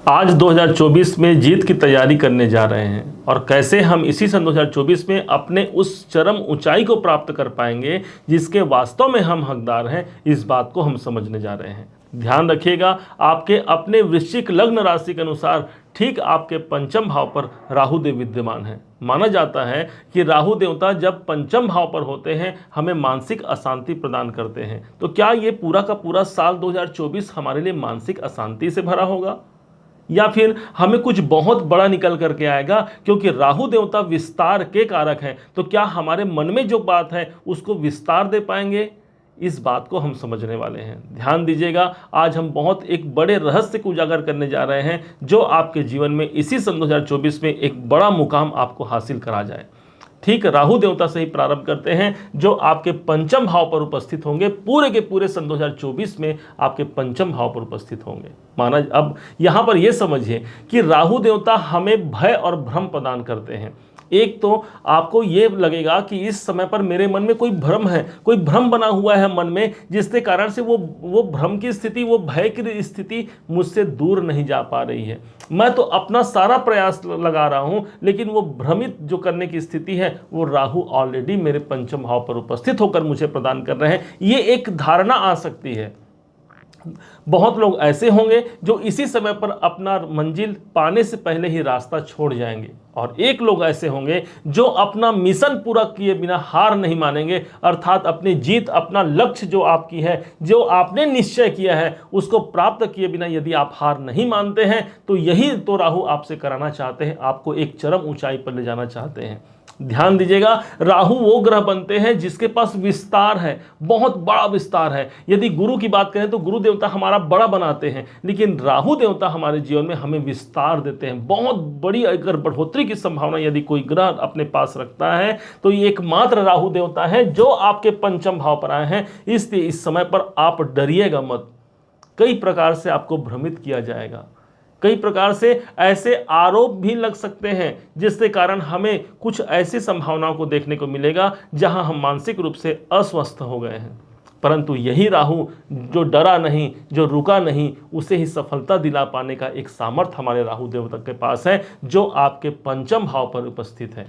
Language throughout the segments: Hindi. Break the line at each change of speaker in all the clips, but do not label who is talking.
आज 2024 में जीत की तैयारी करने जा रहे हैं और कैसे हम इसी सन 2024 में अपने उस चरम ऊंचाई को प्राप्त कर पाएंगे जिसके वास्तव में हम हकदार हैं, इस बात को हम समझने जा रहे हैं। ध्यान रखिएगा, आपके अपने वृश्चिक लग्न राशि के अनुसार ठीक आपके पंचम भाव पर राहु देव विद्यमान है। माना जाता है कि राहु देवता जब पंचम भाव पर होते हैं हमें मानसिक अशांति प्रदान करते हैं। तो क्या ये पूरा का पूरा साल 2024 हमारे लिए मानसिक अशांति से भरा होगा या फिर हमें कुछ बहुत बड़ा निकल करके आएगा? क्योंकि राहु देवता विस्तार के कारक हैं, तो क्या हमारे मन में जो बात है उसको विस्तार दे पाएंगे? इस बात को हम समझने वाले हैं। ध्यान दीजिएगा, आज हम बहुत एक बड़े रहस्य को उजागर करने जा रहे हैं जो आपके जीवन में इसी सन 2024 में एक बड़ा मुकाम आपको हासिल करा जाए। ठीक राहु देवता से ही प्रारंभ करते हैं जो आपके पंचम भाव पर उपस्थित होंगे। पूरे के पूरे सन 2024 में आपके पंचम भाव पर उपस्थित होंगे। माना अब यहां पर यह समझिए कि राहु देवता हमें भय और भ्रम प्रदान करते हैं। एक तो आपको ये लगेगा कि इस समय पर मेरे मन में कोई भ्रम है, कोई भ्रम बना हुआ है मन में, जिसके कारण से वो भ्रम की स्थिति, वो भय की स्थिति मुझसे दूर नहीं जा पा रही है। मैं तो अपना सारा प्रयास लगा रहा हूं, लेकिन वो भ्रमित जो करने की स्थिति है वो राहु ऑलरेडी मेरे पंचम भाव पर उपस्थित होकर मुझे प्रदान कर रहे हैं। ये एक धारणा आ सकती है। बहुत लोग ऐसे होंगे जो इसी समय पर अपना मंजिल पाने से पहले ही रास्ता छोड़ जाएंगे, और एक लोग ऐसे होंगे जो अपना मिशन पूरा किए बिना हार नहीं मानेंगे, अर्थात अपनी जीत, अपना लक्ष्य जो आपकी है, जो आपने निश्चय किया है, उसको प्राप्त किए बिना यदि आप हार नहीं मानते हैं तो यही तो राहु आपसे कराना चाहते हैं, आपको एक चरम ऊंचाई पर ले जाना चाहते हैं। ध्यान दीजिएगा, राहु वो ग्रह बनते हैं जिसके पास विस्तार है, बहुत बड़ा विस्तार है। यदि गुरु की बात करें तो गुरु देवता हमारा बड़ा बनाते हैं, लेकिन राहु देवता हमारे जीवन में हमें विस्तार देते हैं। बहुत बड़ी अगर बढ़ोतरी की संभावना यदि कोई ग्रह अपने पास रखता है तो ये एकमात्र राहु देवता है जो आपके पंचम भाव पर आए हैं। इसलिए इस समय पर आप डरिएगा मत। कई प्रकार से आपको भ्रमित किया जाएगा, कई प्रकार से ऐसे आरोप भी लग सकते हैं जिसके कारण हमें कुछ ऐसी संभावनाओं को देखने को मिलेगा जहां हम मानसिक रूप से अस्वस्थ हो गए हैं। परंतु यही राहु जो डरा नहीं, जो रुका नहीं, उसे ही सफलता दिला पाने का एक सामर्थ्य हमारे राहु देवता के पास है जो आपके पंचम भाव पर उपस्थित है।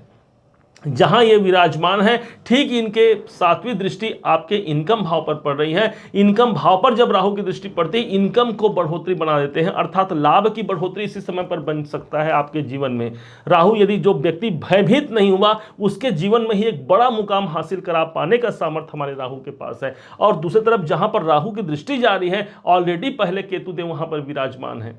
जहां ये विराजमान है ठीक इनके सातवीं दृष्टि आपके इनकम भाव पर पड़ रही है। इनकम भाव पर जब राहु की दृष्टि पड़ती है इनकम को बढ़ोतरी बना देते हैं, अर्थात लाभ की बढ़ोतरी इसी समय पर बन सकता है आपके जीवन में। राहु यदि जो व्यक्ति भयभीत नहीं हुआ उसके जीवन में ही एक बड़ा मुकाम हासिल करा पाने का सामर्थ्य हमारे राहु के पास है। और दूसरी तरफ जहां पर राहु की दृष्टि जारी है ऑलरेडी पहले केतु देव वहां पर विराजमान है।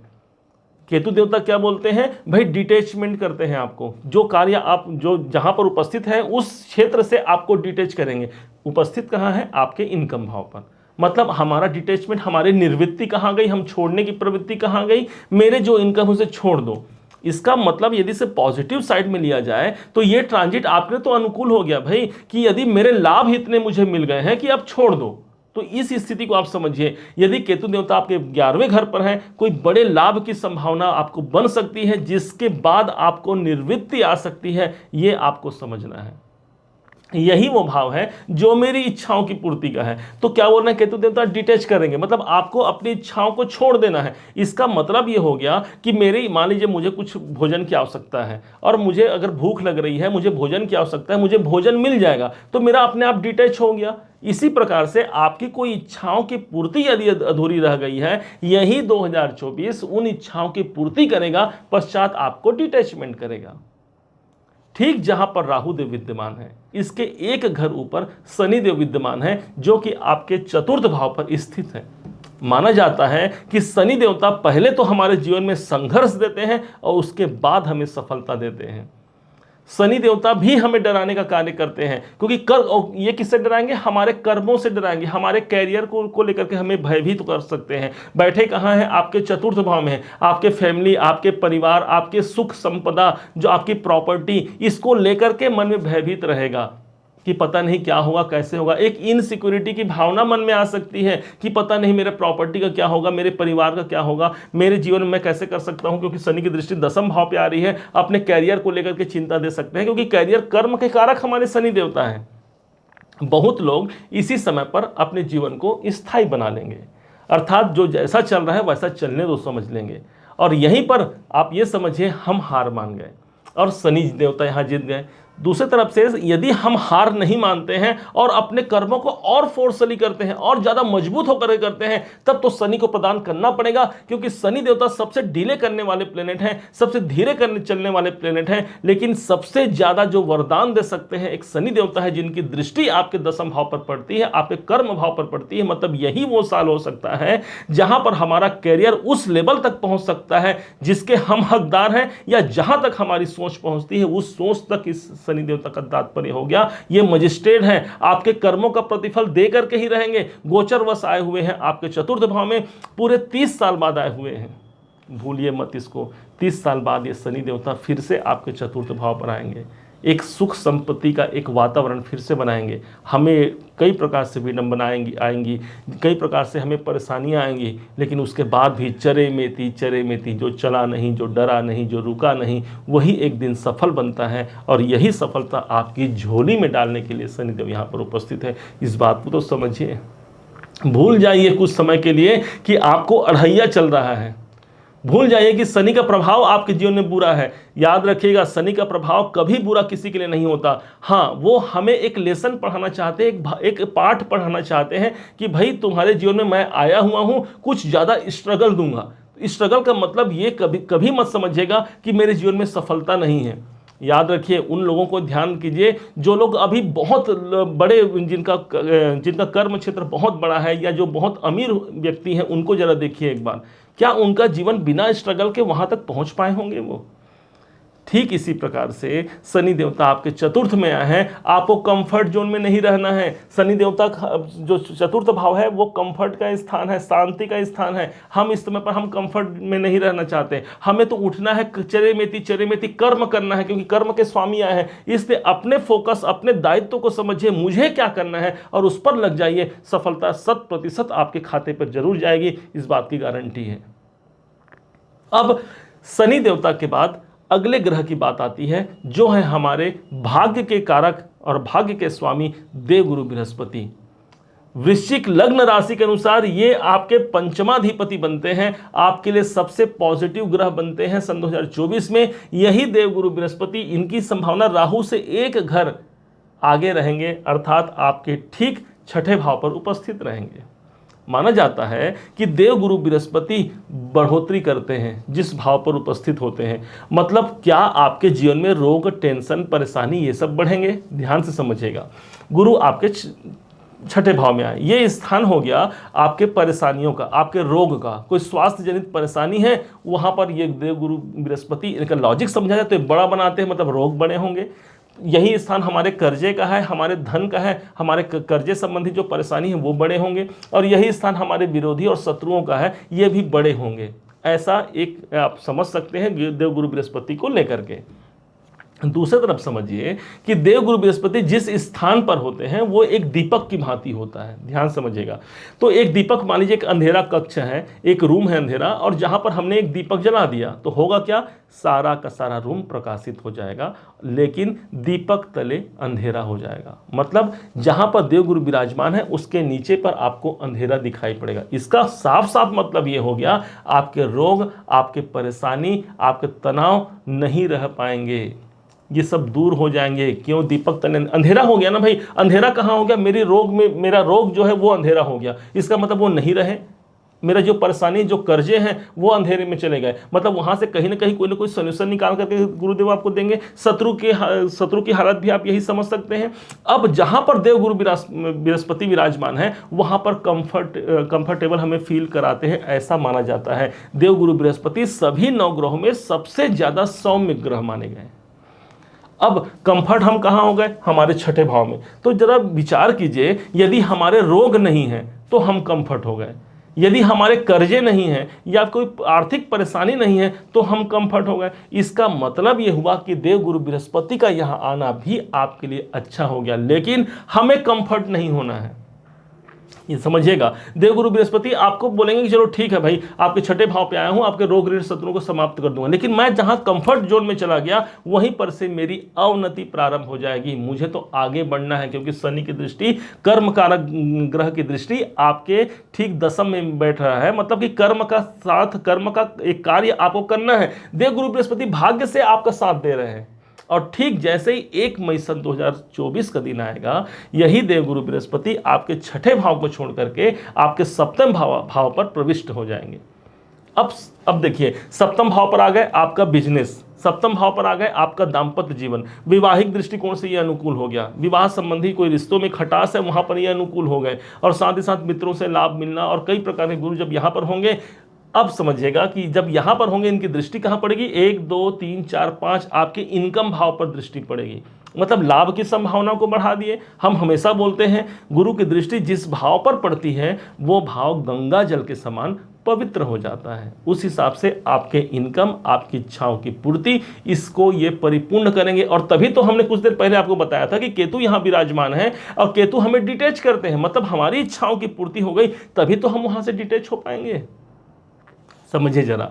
केतु देवता क्या बोलते हैं भाई, डिटैचमेंट करते हैं आपको, जो कार्य आप जो जहां पर उपस्थित है उस क्षेत्र से आपको डिटैच करेंगे। उपस्थित कहां है? आपके इनकम भाव पर। मतलब हमारा डिटैचमेंट, हमारी निर्वृत्ति कहां गई, हम छोड़ने की प्रवृत्ति कहां गई? मेरे जो इनकम उसे छोड़ दो। इसका मतलब यदि से पॉजिटिव साइड में लिया जाए तो ये ट्रांजिट आपने तो अनुकूल हो गया भाई, कि यदि मेरे लाभ इतने मुझे मिल गए हैं कि अब छोड़ दो। तो इस स्थिति को आप समझिए, यदि केतु देवता आपके 11वें घर पर है, कोई बड़े लाभ की संभावना आपको बन सकती है जिसके बाद आपको निर्वृत्ति आ सकती है, ये आपको समझना है। यही वो भाव है जो मेरी इच्छाओं की पूर्ति का है। तो क्या बोलना है, केतु देवता डिटैच करेंगे, मतलब आपको अपनी इच्छाओं को छोड़ देना है। इसका मतलब ये हो गया कि मेरे, मान लीजिए मुझे कुछ भोजन की आवश्यकता है और मुझे अगर भूख लग रही है, मुझे भोजन की आवश्यकता है, मुझे भोजन मिल जाएगा तो मेरा अपने आप डिटैच हो गया। इसी प्रकार से आपकी कोई इच्छाओं की पूर्ति यदि अधूरी रह गई है, यही 2024 उन इच्छाओं की पूर्ति करेगा, पश्चात आपको डिटैचमेंट करेगा। ठीक जहां पर राहु देव विद्यमान है इसके एक घर ऊपर शनि देव विद्यमान है जो कि आपके चतुर्थ भाव पर स्थित है। माना जाता है कि शनि देवता पहले तो हमारे जीवन में संघर्ष देते हैं और उसके बाद हमें सफलता देते हैं। शनि देवता भी हमें डराने का कार्य करते हैं, क्योंकि ये किससे डराएंगे? हमारे कर्मों से डराएंगे, हमारे कैरियर को लेकर के हमें भयभीत कर सकते हैं। बैठे कहाँ हैं? आपके चतुर्थ भाव में है। आपके फैमिली, आपके परिवार, आपके सुख संपदा, जो आपकी प्रॉपर्टी, इसको लेकर के मन में भयभीत रहेगा कि पता नहीं क्या होगा, कैसे होगा। एक इनसिक्योरिटी की भावना मन में आ सकती है कि पता नहीं मेरे प्रॉपर्टी का क्या होगा, मेरे परिवार का क्या होगा, मेरे जीवन में मैं कैसे कर सकता हूं, क्योंकि शनि की दृष्टि दसम भाव पे आ रही है। अपने कैरियर को लेकर के चिंता दे सकते हैं, क्योंकि कैरियर कर्म के कारक हमारे शनि देवता हैं। बहुत लोग इसी समय पर अपने जीवन को स्थायी बना लेंगे, अर्थात जो जैसा चल रहा है वैसा चलने दो समझ लेंगे, और यहीं पर आप ये समझिए हम हार मान गए और शनि देवता यहाँ जीत गए। दूसरी तरफ से यदि हम हार नहीं मानते हैं और अपने कर्मों को और फोर्सली करते हैं और ज्यादा मजबूत होकर करते हैं, तब तो शनि को प्रदान करना पड़ेगा, क्योंकि शनि देवता सबसे डिले करने वाले प्लेनेट हैं, सबसे धीरे करने चलने वाले प्लेनेट हैं, लेकिन सबसे ज्यादा जो वरदान दे सकते हैं एक शनि देवता है, जिनकी दृष्टि आपके दशम भाव पर पड़ती है, आपके कर्म भाव पर पड़ती है। मतलब यही वो साल हो सकता है जहां पर हमारा कैरियर उस लेवल तक पहुंच सकता है जिसके हम हकदार हैं, या जहां तक हमारी सोच पहुंचती है उस सोच तक इस शनि देवता का तात्पर्य हो गया। ये मजिस्ट्रेट हैं, आपके कर्मों का प्रतिफल देकर के ही रहेंगे। गोचरवश आए हुए हैं आपके चतुर्थ भाव में, पूरे 30 साल बाद आए हुए हैं, भूलिए मत इसको। 30 साल बाद ये शनि देवता फिर से आपके चतुर्थ भाव पर आएंगे, एक सुख संपत्ति का एक वातावरण फिर से बनाएंगे। हमें कई प्रकार से विडंबना आएंगी, कई प्रकार से हमें परेशानियां आएंगी, लेकिन उसके बाद भी चरे मेती जो चला नहीं, जो डरा नहीं, जो रुका नहीं, वही एक दिन सफल बनता है। और यही सफलता आपकी झोली में डालने के लिए शनिदेव यहाँ पर उपस्थित है। इस बात को तो समझिए, भूल जाइए कुछ समय के लिए कि आपको अढ़ैया चल रहा है, भूल जाइए कि शनि का प्रभाव आपके जीवन में बुरा है। याद रखिएगा, शनि का प्रभाव कभी बुरा किसी के लिए नहीं होता। हाँ, वो हमें एक लेसन पढ़ाना चाहते हैं, एक पाठ पढ़ाना चाहते हैं कि भाई तुम्हारे जीवन में मैं आया हुआ हूं, कुछ ज़्यादा स्ट्रगल दूंगा। स्ट्रगल का मतलब ये कभी कभी मत समझिएगा कि मेरे जीवन में सफलता नहीं है। याद रखिए, उन लोगों को ध्यान कीजिए जो लोग अभी बहुत बड़े, जिनका कर्म क्षेत्र बहुत बड़ा है, या जो बहुत अमीर व्यक्ति हैं, उनको जरा देखिए एक बार, क्या उनका जीवन बिना स्ट्रगल के वहां तक पहुंच पाए होंगे वो? ठीक इसी प्रकार से शनि देवता आपके चतुर्थ में आए हैं, आपको कंफर्ट जोन में नहीं रहना है। शनि देवता जो चतुर्थ भाव है वो कंफर्ट का स्थान है, शांति का स्थान है। हम इस समय पर हम कंफर्ट में नहीं रहना चाहते, हमें तो उठना है, चरे मेती कर्म करना है, क्योंकि कर्म के स्वामी आए हैं। इसलिए अपने फोकस, अपने दायित्व को समझिए, मुझे क्या करना है, और उस पर लग जाइए। सफलता 100% आपके खाते पर जरूर जाएगी, इस बात की गारंटी है। अब शनि देवता के बाद अगले ग्रह की बात आती है, जो है हमारे भाग्य के कारक और भाग्य के स्वामी देवगुरु बृहस्पति। वृश्चिक लग्न राशि के अनुसार ये आपके पंचमाधिपति बनते हैं, आपके लिए सबसे पॉजिटिव ग्रह बनते हैं सन 2024 में। यही देवगुरु बृहस्पति, इनकी संभावना राहु से एक घर आगे रहेंगे, अर्थात आपके ठीक छठे भाव पर उपस्थित रहेंगे। माना जाता है कि देवगुरु बृहस्पति बढ़ोतरी करते हैं जिस भाव पर उपस्थित होते हैं। मतलब क्या आपके जीवन में रोग, टेंशन, परेशानी ये सब बढ़ेंगे? ध्यान से समझिएगा। गुरु आपके छठे भाव में आए, ये स्थान हो गया आपके परेशानियों का, आपके रोग का। कोई स्वास्थ्य जनित परेशानी है, वहां पर ये देवगुरु बृहस्पति, इनका लॉजिक समझा जाए तो बड़ा बनाते हैं, मतलब रोग बड़े होंगे। यही स्थान हमारे कर्जे का है, हमारे धन का है, हमारे कर्जे संबंधी जो परेशानी है वो बड़े होंगे। और यही स्थान हमारे विरोधी और शत्रुओं का है, ये भी बड़े होंगे। ऐसा एक आप समझ सकते हैं देवगुरु बृहस्पति को लेकर के। दूसरी तरफ समझिए कि देवगुरु बृहस्पति जिस स्थान पर होते हैं वो एक दीपक की भांति होता है। ध्यान समझिएगा। तो एक दीपक, मान लीजिए एक अंधेरा कक्ष है, एक रूम है अंधेरा, और जहां पर हमने एक दीपक जला दिया तो होगा क्या? सारा का सारा रूम प्रकाशित हो जाएगा, लेकिन दीपक तले अंधेरा हो जाएगा। मतलब जहां पर देवगुरु विराजमान है उसके नीचे पर आपको अंधेरा दिखाई पड़ेगा। इसका साफ साफ मतलब ये हो गया, आपके रोग, आपके परेशानी, आपके तनाव नहीं रह पाएंगे, ये सब दूर हो जाएंगे। क्यों? दीपक तले अंधेरा हो गया ना भाई। अंधेरा कहाँ हो गया? मेरे रोग में, मेरा रोग जो है वो अंधेरा हो गया। इसका मतलब वो नहीं रहे। मेरा जो परेशानी, जो कर्जे हैं वो अंधेरे में चले गए। मतलब वहां से कहीं ना कहीं कोई ना कोई सोल्यूशन निकाल करके गुरुदेव आपको देंगे। शत्रु की हालत भी आप यही समझ सकते हैं। अब जहां पर देवगुरु बृहस्पति विराजमान है वहां पर कंफर्टेबल हमें फील कराते हैं, ऐसा माना जाता है। देवगुरु बृहस्पति सभी 9 ग्रहों में सबसे ज्यादा सौम्य ग्रह माने गए। अब कंफर्ट हम कहाँ हो गए? हमारे छठे भाव में। तो जरा विचार कीजिए, यदि हमारे रोग नहीं है तो हम कंफर्ट हो गए, यदि हमारे कर्जे नहीं हैं या कोई आर्थिक परेशानी नहीं है तो हम कंफर्ट हो गए। इसका मतलब ये हुआ कि देवगुरु बृहस्पति का यहाँ आना भी आपके लिए अच्छा हो गया, लेकिन हमें कंफर्ट नहीं होना है। ये समझिएगा। देवगुरु बृहस्पति आपको बोलेंगे कि चलो ठीक है भाई, आपके छठे भाव पे आया हूं, आपके रोग ऋण शत्रुओं को समाप्त कर दूंगा, लेकिन मैं जहां कंफर्ट जोन में चला गया वहीं पर से मेरी अवनति प्रारंभ हो जाएगी। मुझे तो आगे बढ़ना है, क्योंकि शनि की दृष्टि, कर्म कारक ग्रह की दृष्टि आपके ठीक दशम में बैठ रहा है, मतलब कि कर्म का साथ, कर्म का एक कार्य आपको करना है। देवगुरु बृहस्पति भाग्य से आपका साथ दे रहे हैं, और ठीक जैसे ही 1 मई सन 2024 का दिन आएगा, यही देवगुरु बृहस्पति आपके छठे भाव को छोड़ करके आपके सप्तम भाव पर प्रविष्ट हो जाएंगे। अब देखिए, सप्तम भाव पर आ गए आपका बिजनेस, सप्तम भाव पर आ गए आपका दाम्पत्य जीवन, विवाहिक दृष्टिकोण से यह अनुकूल हो गया, विवाह संबंधी कोई रिश्तों में खटास है वहां पर यह अनुकूल हो गए, और साथ ही साथ मित्रों से लाभ मिलना, और कई प्रकार के गुरु जब यहां पर होंगे, अब समझिएगा कि जब यहां पर होंगे इनकी दृष्टि कहां पड़ेगी, 1 2 3 4 5 आपके इनकम भाव पर दृष्टि पड़ेगी, मतलब लाभ की संभावना को बढ़ा दिए। हम हमेशा बोलते हैं गुरु की दृष्टि जिस भाव पर पड़ती है वो भाव गंगा जल के समान पवित्र हो जाता है। उस हिसाब से आपके इनकम, आपकी इच्छाओं की पूर्ति, इसको ये परिपूर्ण करेंगे। और तभी तो हमने कुछ देर पहले आपको बताया था कि केतु यहां विराजमान है, और केतु हमें डिटेच करते हैं, मतलब हमारी इच्छाओं की पूर्ति हो गई तभी तो हम वहां से डिटेच हो पाएंगे। समझिए जरा,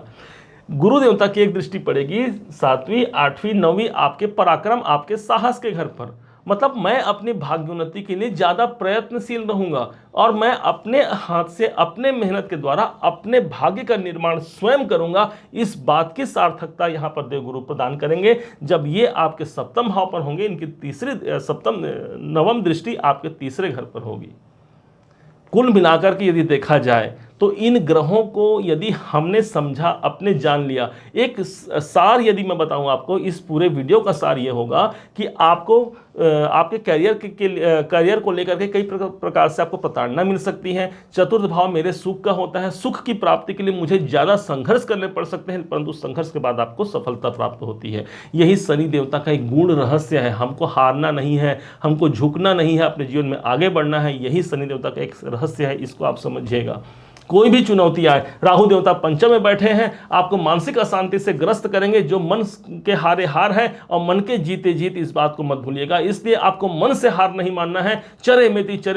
गुरु देवता की एक दृष्टि पड़ेगी 7वीं 8वीं 9वीं आपके पराक्रम, आपके साहस के घर पर, मतलब मैं अपनी भाग्योन्नति के लिए ज्यादा प्रयत्नशील रहूंगा, और मैं अपने हाथ से, अपने मेहनत के द्वारा अपने भाग्य का निर्माण स्वयं करूंगा। इस बात की सार्थकता यहां पर देवगुरु प्रदान करेंगे जब ये आपके सप्तम भाव पर होंगे। इनकी नवम दृष्टि आपके तीसरे घर पर होगी। कुल मिलाकर के यदि देखा जाए तो इन ग्रहों को यदि हमने समझा, अपने जान लिया, एक सार यदि मैं बताऊं आपको, इस पूरे वीडियो का सार ये होगा कि आपको आपके करियर को लेकर के कई प्रकार से आपको प्रताड़ना मिल सकती है। चतुर्थ भाव मेरे सुख का होता है, सुख की प्राप्ति के लिए मुझे ज़्यादा संघर्ष करने पड़ सकते हैं, परंतु संघर्ष के बाद आपको सफलता प्राप्त होती है। यही शनि देवता का एक गूढ़ रहस्य है। हमको हारना नहीं है, हमको झुकना नहीं है, अपने जीवन में आगे बढ़ना है। यही शनि देवता का एक रहस्य है, इसको आप समझिएगा। कोई भी चुनौती आए, राहु देवता पंचम में बैठे हैं, आपको मानसिक अशांति से ग्रस्त करेंगे। जो मन के हारे हार है और मन के जीते जीत, इस बात को मत भूलिएगा। इसलिए आपको मन से हार नहीं मानना है। चरे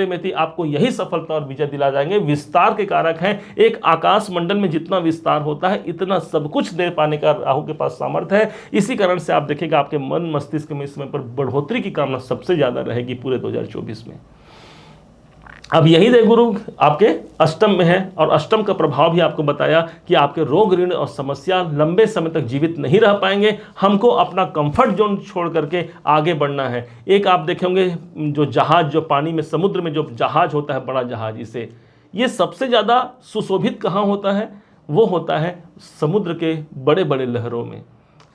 मेती आपको यही सफलता और विजय दिला जाएंगे। विस्तार के कारक हैं। एक आकाश मंडल में जितना विस्तार होता है, इतना सब कुछ दे पाने का राहु के पास सामर्थ्य है। इसी कारण से आप देखेंगे आपके मन मस्तिष्क में इस समय पर बढ़ोतरी की कामना सबसे ज्यादा रहेगी पूरे 2024 में। अब यही देवगुरु आपके अष्टम में है, और अष्टम का प्रभाव भी आपको बताया कि आपके रोग ऋण और समस्या लंबे समय तक जीवित नहीं रह पाएंगे। हमको अपना कंफर्ट जोन छोड़ करके आगे बढ़ना है। एक आप देखेंगे जो जहाज, जो पानी में, समुद्र में जो जहाज होता है, बड़ा जहाज, इसे ये सबसे ज़्यादा सुशोभित कहाँ होता है? वो होता है समुद्र के बड़े बड़े लहरों में।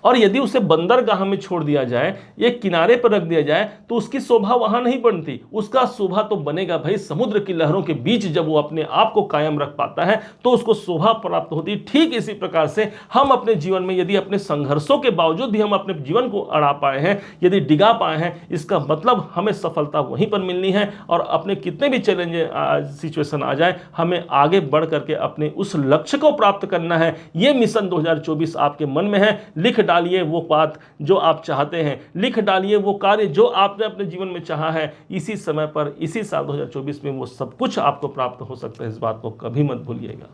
और यदि उसे बंदरगाह में छोड़ दिया जाए, एक किनारे पर रख दिया जाए, तो उसकी शोभा वहां नहीं बनती। उसका शोभा तो बनेगा भाई समुद्र की लहरों के बीच। जब वो अपने आप को कायम रख पाता है तो उसको शोभा प्राप्त होती है। ठीक इसी प्रकार से हम अपने जीवन में यदि अपने संघर्षों के बावजूद भी हम अपने जीवन को अड़ा पाए हैं, यदि डिगा पाए हैं, इसका मतलब हमें सफलता वहीं पर मिलनी है। और अपने कितने भी चैलेंज सिचुएशन आ जाए, हमें आगे बढ़ करके अपने उस लक्ष्य को प्राप्त करना है। ये मिशन 2024 आपके मन में है। लिख डालिए वो बात जो आप चाहते हैं, लिख डालिए वो कार्य जो आपने अपने जीवन में चाहा है। इसी समय पर, इसी साल 2024 में वो सब कुछ आपको प्राप्त हो सकता है। इस बात को कभी मत भूलिएगा।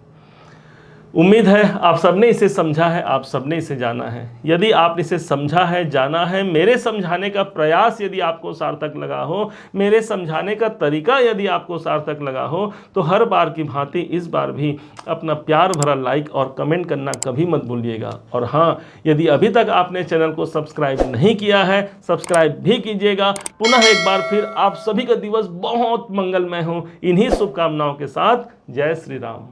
उम्मीद है आप सबने इसे समझा है, आप सबने इसे जाना है। यदि आपने इसे समझा है, जाना है, मेरे समझाने का प्रयास यदि आपको सार्थक लगा हो, मेरे समझाने का तरीका यदि आपको सार्थक लगा हो, तो हर बार की भांति इस बार भी अपना प्यार भरा लाइक और कमेंट करना कभी मत भूलिएगा। और हाँ, यदि अभी तक आपने चैनल को सब्सक्राइब नहीं किया है, सब्सक्राइब भी कीजिएगा। पुनः एक बार फिर आप सभी का दिवस बहुत मंगलमय हो। इन्हीं शुभकामनाओं के साथ जय श्री राम।